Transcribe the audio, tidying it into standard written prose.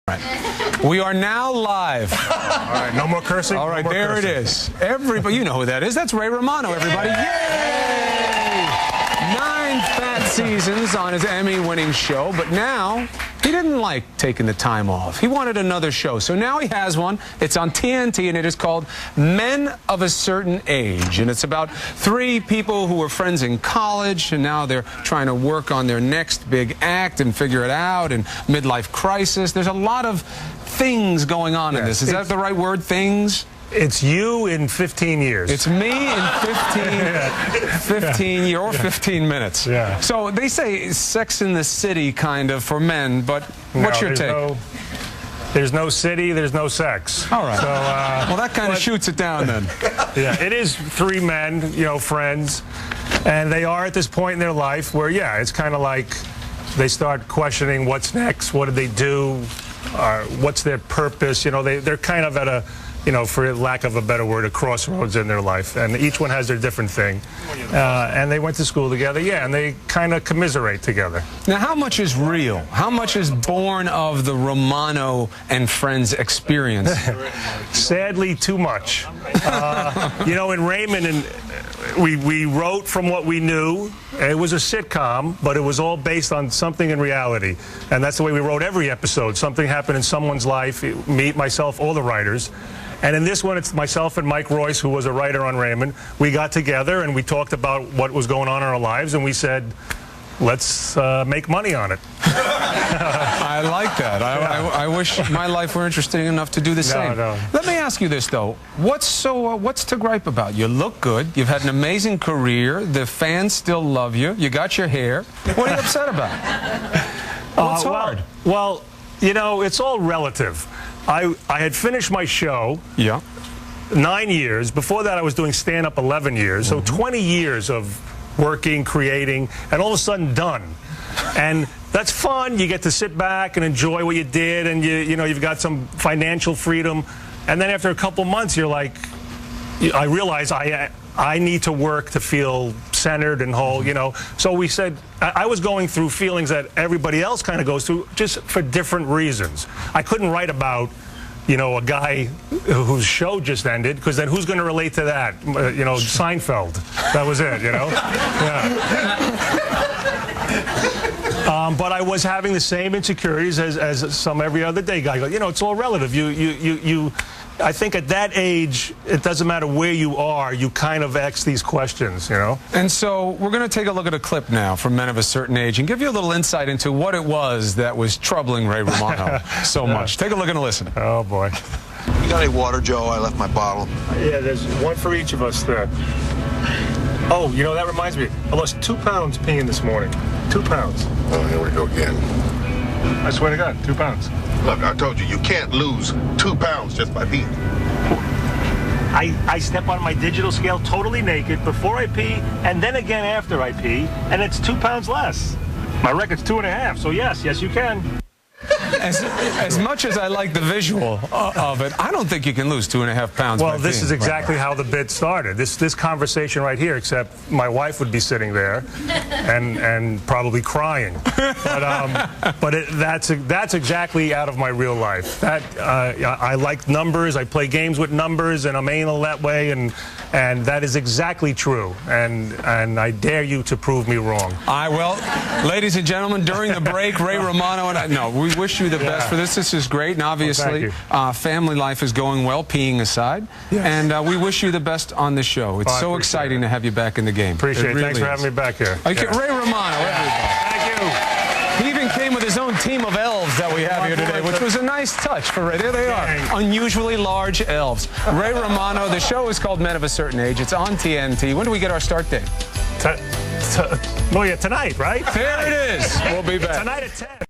Right. We are now live. All right, no more cursing. All right, no there cursing. it is. Everybody, you know who that is. That's Ray Romano, everybody. Yay! 9 fat seasons on his Emmy-winning show, but now he didn't like taking the time off. He wanted another show, so now he has one. It's on TNT, and it is called Men of a Certain Age, and it's about 3 people who were friends in college, and now they're trying to work on their next big act and figure it out, and midlife crisis. There's a lot of things going on in this. Is that the right word, things? It's you in 15 years. It's me in 15 years or 15 minutes. Yeah. So they say Sex in the City kind of for men, but what's your take? There's no city, there's no sex. All right. So, well, that kind of shoots it down then. Yeah, it is 3 men, friends, and they are at this point in their life where, it's kind of like they start questioning what's next, what do they do, what's their purpose. They're kind of at a, for lack of a better word, a crossroads in their life, and each one has their different thing. And they went to school together, and they kind of commiserate together. Now, how much is real? How much is born of the Romano and Friends experience? Sadly, too much. In Raymond, we wrote from what we knew. It was a sitcom, but it was all based on something in reality. And that's the way we wrote every episode. Something happened in someone's life, me, myself, all the writers. And in this one, it's myself and Mike Royce, who was a writer on Raymond. We got together and we talked about what was going on in our lives, and we said, let's make money on it. I like that. I wish my life were interesting enough to do the same. No. Let me ask you this, though. What's to gripe about? You look good. You've had an amazing career. The fans still love you. You got your hair. What are you upset about? What's hard? Well, it's all relative. I had finished my show. Yeah. 9 years. Before that, I was doing stand-up 11 years. So 20 years of working, creating, and all of a sudden done. And that's fun. You get to sit back and enjoy what you did, and you've got some financial freedom. And then after a couple months, you're like, I realize I need to work to feel centered and whole, So we said, I was going through feelings that everybody else kind of goes through, just for different reasons. I couldn't write about, a guy whose show just ended, because then who's going to relate to that? Seinfeld. That was it, Yeah. But I was having the same insecurities as some every other day guy. It's all relative. I think at that age, it doesn't matter where you are, you kind of ask these questions, And so we're going to take a look at a clip now from Men of a Certain Age and give you a little insight into what it was that was troubling Ray Romano so much. Take a look and listen. Oh, boy. You got any water, Joe? I left my bottle. Yeah, there's one for each of us there. Oh, that reminds me. I lost 2 pounds peeing this morning. 2 pounds. Oh, here we go again. I swear to God, 2 pounds. Look, I told you can't lose 2 pounds just by peeing. I step on my digital scale totally naked before I pee, and then again after I pee, and it's 2 pounds less. My record's 2.5, so yes, you can. As much as I like the visual of it, I don't think you can lose 2.5 pounds. Well, this is exactly how the bit started. This conversation right here, except my wife would be sitting there and probably crying. But that's exactly out of my real life. I like numbers. I play games with numbers, and I'm anal that way, and that is exactly true. And I dare you to prove me wrong. Well, ladies and gentlemen, during the break, Ray Romano and I, we wish you the best for this. This is great, and obviously, family life is going well, peeing aside. Yes. And we wish you the best on the show. It's so exciting to have you back in the game. Appreciate it. Really Thanks for having me back here. Okay, Ray Romano, everybody. Thank you. He even came with his own team of elves that we have here today, which was a nice touch for Ray. There they are, unusually large elves. Ray Romano, the show is called Men of a Certain Age. It's on TNT. When do we get our start date? Tonight, right? There it is. We'll be back. Tonight at 10.